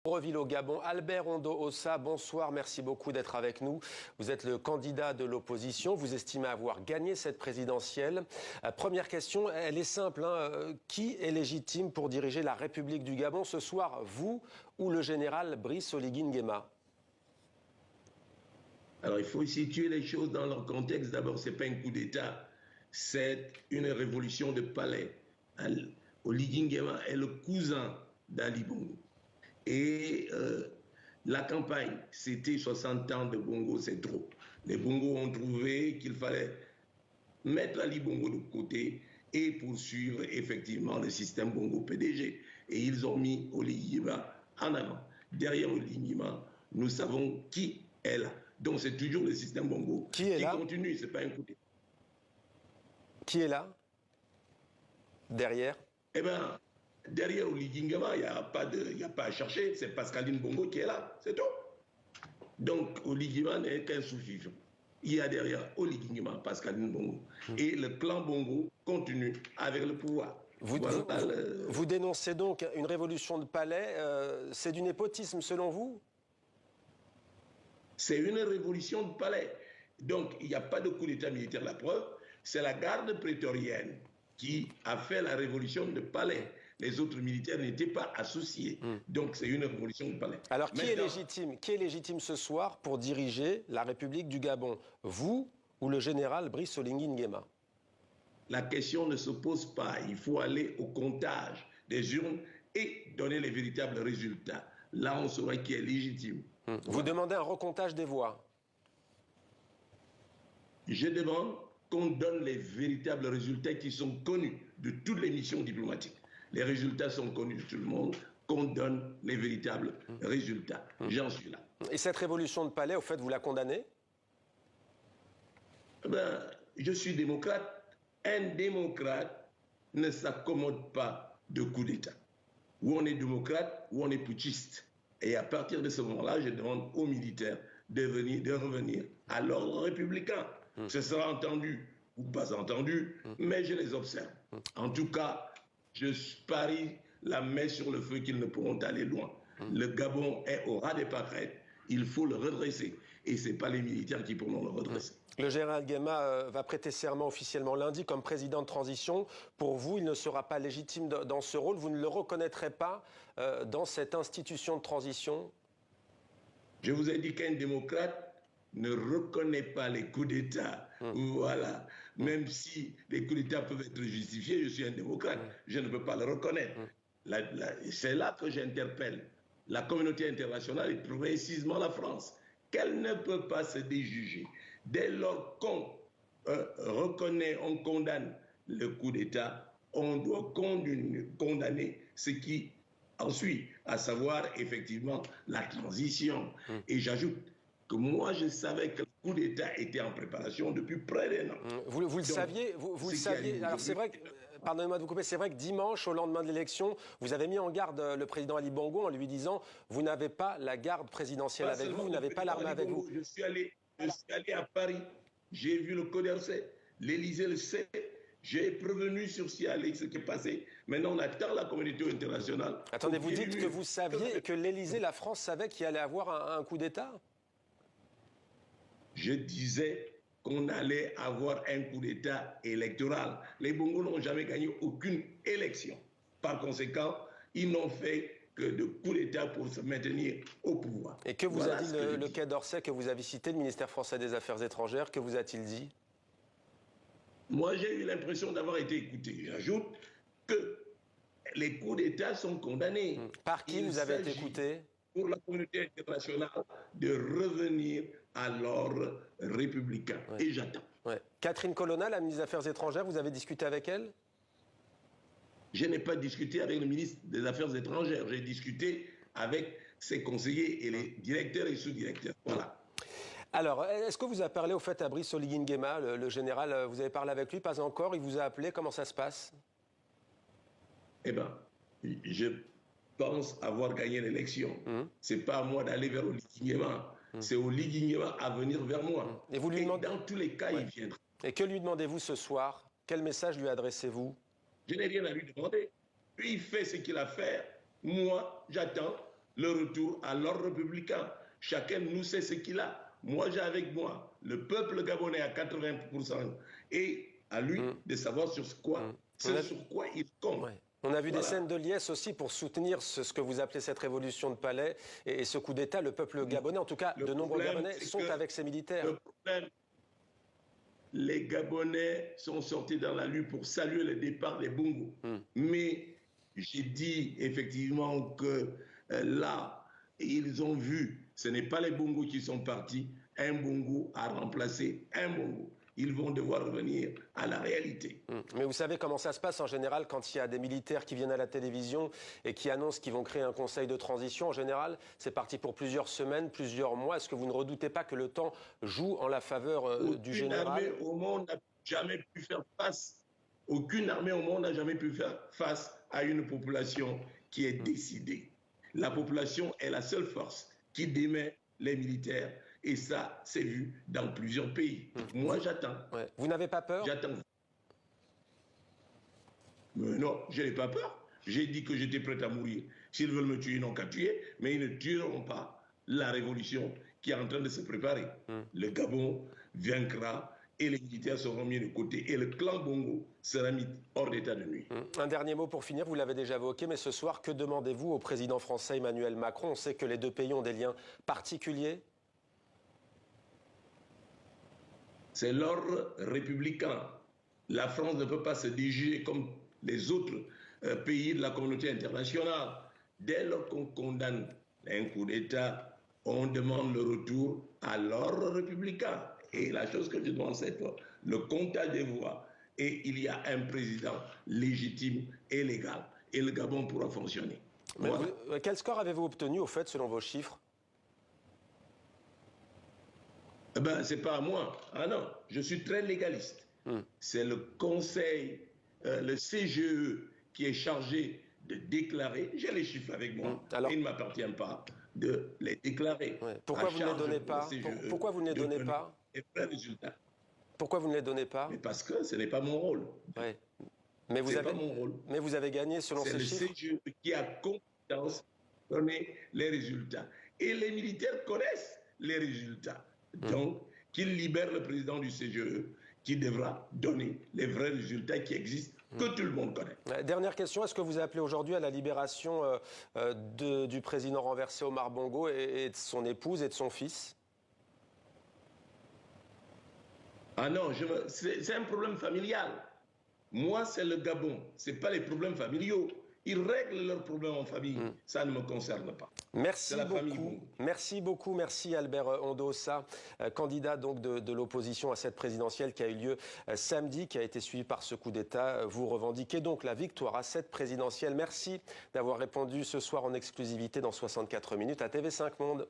Reville au Gabon. Albert Ondo-Ossa, bonsoir, merci beaucoup d'être avec nous. Vous êtes le candidat de l'opposition, vous estimez avoir gagné cette présidentielle. Première question, elle est simple, qui est légitime pour diriger la République du Gabon ce soir, vous ou le général Brice Oligui Nguema? Alors il faut situer les choses dans leur contexte. D'abord, ce n'est pas un coup d'État, c'est une révolution de palais. Oligui Nguema est le cousin d'Ali Bongo. Et la campagne, c'était 60 ans de Bongo, c'est trop. Les Bongo ont trouvé qu'il fallait mettre Ali Bongo de côté et poursuivre effectivement le système Bongo PDG. Et ils ont mis Oligui Nguema en avant. Derrière Oligui Nguema, nous savons qui est là. Donc c'est toujours le système Bongo qui continue, ce n'est pas un coup d'État. Qui est là derrière? Eh bien, derrière Oligui Nguema, il n'y a pas à chercher, c'est Pascaline Bongo qui est là, c'est tout. Donc Oligui Nguema n'est qu'un sous-fifre. Il y a derrière Oligui Nguema, Pascaline Bongo. Et le clan Bongo continue avec le pouvoir. Vous dénoncez donc une révolution de palais, c'est du népotisme selon vous? C'est une révolution de palais. Donc il n'y a pas de coup d'État militaire, la preuve, c'est la garde prétorienne qui a fait la révolution de palais. Les autres militaires n'étaient pas associés. Donc c'est une révolution de palais. Alors qui est légitime ce soir pour diriger la République du Gabon? Vous ou le général Brice Oligui Nguema? La question ne se pose pas. Il faut aller au comptage des urnes et donner les véritables résultats. Là, on saura qui est légitime. Vous demandez un recomptage des voix? Je demande qu'on donne les véritables résultats qui sont connus de toutes les missions diplomatiques. Les résultats sont connus de tout le monde, qu'on donne les véritables résultats. J'en suis là. Et cette révolution de palais, au fait, vous la condamnez? Je suis démocrate. Un démocrate ne s'accommode pas de coup d'État. Ou on est démocrate, ou on est putschiste. Et à partir de ce moment-là, je demande aux militaires de revenir à l'ordre républicain. Ce sera entendu ou pas entendu, mais je les observe. En tout cas, je parie la main sur le feu qu'ils ne pourront aller loin. Le Gabon est au ras des pâquerettes, il faut le redresser. Et ce n'est pas les militaires qui pourront le redresser. Le général Nguema va prêter serment officiellement lundi comme président de transition. Pour vous, il ne sera pas légitime dans ce rôle. Vous ne le reconnaîtrez pas dans cette institution de transition? Je vous ai dit qu'un démocrate ne reconnaît pas les coups d'État. Voilà. Même si les coups d'État peuvent être justifiés, je suis un démocrate. Je ne peux pas le reconnaître. C'est là que j'interpelle la communauté internationale et précisément la France, qu'elle ne peut pas se déjuger. Dès lors qu'on reconnaît, on condamne le coup d'État, on doit condamner ce qui ensuite, à savoir effectivement la transition. Et j'ajoute que moi je savais que le coup d'État était en préparation depuis près d'un an. Vous le saviez, vous le saviez. Alors c'est vrai que, pardonnez-moi de vous couper, c'est vrai que dimanche, au lendemain de l'élection, vous avez mis en garde le président Ali Bongo en lui disant « Vous n'avez pas la garde présidentielle avec vous, vous n'avez pas l'armée avec vous ». Je suis allé à Paris, j'ai vu le Cauderçay, l'Élysée le sait. J'ai prévenu sur ce qui est passé. Maintenant, on attend la communauté internationale. Attendez, vous dites que vous saviez, que l'Élysée, la France savait qu'il allait avoir un coup d'État? Je disais qu'on allait avoir un coup d'État électoral. Les Bongo n'ont jamais gagné aucune élection. Par conséquent, ils n'ont fait que de coups d'État pour se maintenir au pouvoir. Et que vous a dit le Quai d'Orsay que vous avez cité, le ministère français des Affaires étrangères? Que vous a-t-il dit? Moi, j'ai eu l'impression d'avoir été écouté. J'ajoute que les coups d'État sont condamnés. Par qui vous avez été écouté? Pour la communauté internationale de revenir à l'ordre républicain. Et j'attends. Catherine Colonna, la ministre des Affaires étrangères, vous avez discuté avec elle? Je n'ai pas discuté avec le ministre des Affaires étrangères. J'ai discuté avec ses conseillers et les directeurs et sous-directeurs. Voilà. Alors, est-ce que vous avez parlé au fait à Brice Oligui Nguema, le général? Vous avez parlé avec lui? Pas encore. Il vous a appelé? Comment ça se passe? Eh bien, je pense avoir gagné l'élection. Ce n'est pas à moi d'aller vers Oligui Nguema. C'est Oligui Nguema à venir vers moi. Et vous lui demandez... dans tous les cas, il viendra. Et que lui demandez-vous ce soir? Quel message lui adressez-vous? Je n'ai rien à lui demander. Lui, il fait ce qu'il a à faire. Moi, j'attends le retour à l'ordre républicain. Chacun de nous sait ce qu'il a. Moi, j'ai avec moi le peuple gabonais à 80% et à lui de savoir sur quoi, sur quoi il compte. Ouais. On a vu des scènes de liesse aussi pour soutenir ce que vous appelez cette révolution de palais et ce coup d'État. Le peuple gabonais, en tout cas, de nombreux Gabonais sont avec ces militaires. Le problème, les Gabonais sont sortis dans la rue pour saluer le départ des Bongo. Mais j'ai dit effectivement que là, ils ont vu, ce n'est pas les Bongo qui sont partis, un Bongo a remplacé un Bongo. Ils vont devoir revenir à la réalité. Mais vous savez comment ça se passe en général quand il y a des militaires qui viennent à la télévision et qui annoncent qu'ils vont créer un conseil de transition. En général, c'est parti pour plusieurs semaines, plusieurs mois. Est-ce que vous ne redoutez pas que le temps joue en la faveur du général? Aucune armée au monde n'a jamais pu faire face. Aucune armée au monde n'a jamais pu faire face à une population qui est décidée. La population est la seule force qui démet les militaires. Et ça, c'est vu dans plusieurs pays. Moi, j'attends. Ouais. Vous n'avez pas peur? J'attends. Mais non, je n'ai pas peur. J'ai dit que j'étais prêt à mourir. S'ils veulent me tuer, ils n'ont qu'à tuer. Mais ils ne tueront pas la révolution qui est en train de se préparer. Le Gabon vaincra et les militaires seront mis de côté. Et le clan Bongo sera mis hors d'état de nuit. Un dernier mot pour finir, vous l'avez déjà évoqué, mais ce soir, que demandez-vous au président français Emmanuel Macron? On sait que les deux pays ont des liens particuliers. C'est l'ordre républicain. La France ne peut pas se diriger comme les autres pays de la communauté internationale. Dès lors qu'on condamne un coup d'État, on demande le retour à l'ordre républicain. Et la chose que je demande, c'est le comptage des voix. Et il y a un président légitime et légal. Et le Gabon pourra fonctionner. Voilà. Quel score avez-vous obtenu, au fait, selon vos chiffres? Eh ben, c'est pas à moi. Ah non, je suis très légaliste. C'est le conseil, le CGE qui est chargé de déclarer. J'ai les chiffres avec moi. Alors, il ne m'appartient pas de les déclarer. Ouais. Pourquoi vous ne les donnez pas? Pourquoi vous ne les donnez pas? Pourquoi vous ne les donnez pas? Mais parce que ce n'est pas mon rôle. Ouais. Mais vous avez, pas mon rôle. Mais vous avez gagné selon ces chiffres. C'est le CGE qui a compétence de donner les résultats. Et les militaires connaissent les résultats. Donc, qu'il libère le président du CGE qui devra donner les vrais résultats qui existent, que tout le monde connaît. Dernière question, est-ce que vous appelez aujourd'hui à la libération du président renversé Omar Bongo et de son épouse et de son fils? Ah non, c'est un problème familial. Moi, c'est le Gabon, ce n'est pas les problèmes familiaux. Ils règlent leurs problèmes en famille. Ça ne me concerne pas. Merci beaucoup. Merci beaucoup. Merci Albert Ondossa, candidat donc de l'opposition à cette présidentielle qui a eu lieu samedi, qui a été suivi par ce coup d'État. Vous revendiquez donc la victoire à cette présidentielle. Merci d'avoir répondu ce soir en exclusivité dans 64 minutes à TV5 Monde.